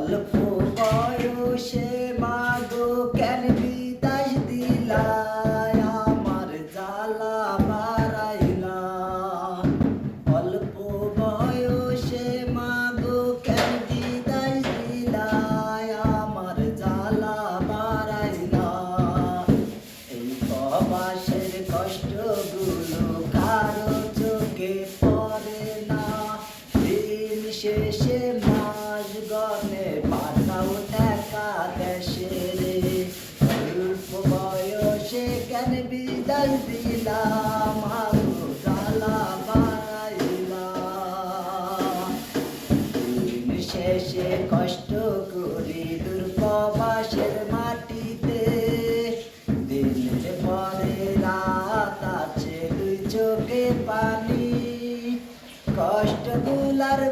অল্প বয়সে মাগো কেন বিদায় দিলা আমার জ্বালা বাড়াইলা অল্প বয়সে মাগো কেন বিদায় দিলা আমার জ্বালা বাড়াইলা এই প্রবাসের কষ্টগুলো কারো চোখে পড়ে না দিন শেষে মাস গনে পাঠাও টাকা দেশে রে অল্প বয়সে কেন বিদায় দিলাম আরো জ্বালা বাড়াইলা দিন শেষে কষ্ট করি দূর প্রবাসের মাটিতে দিনের পরে রাত আছে দুই চোখে পানি কষ্ট গুলার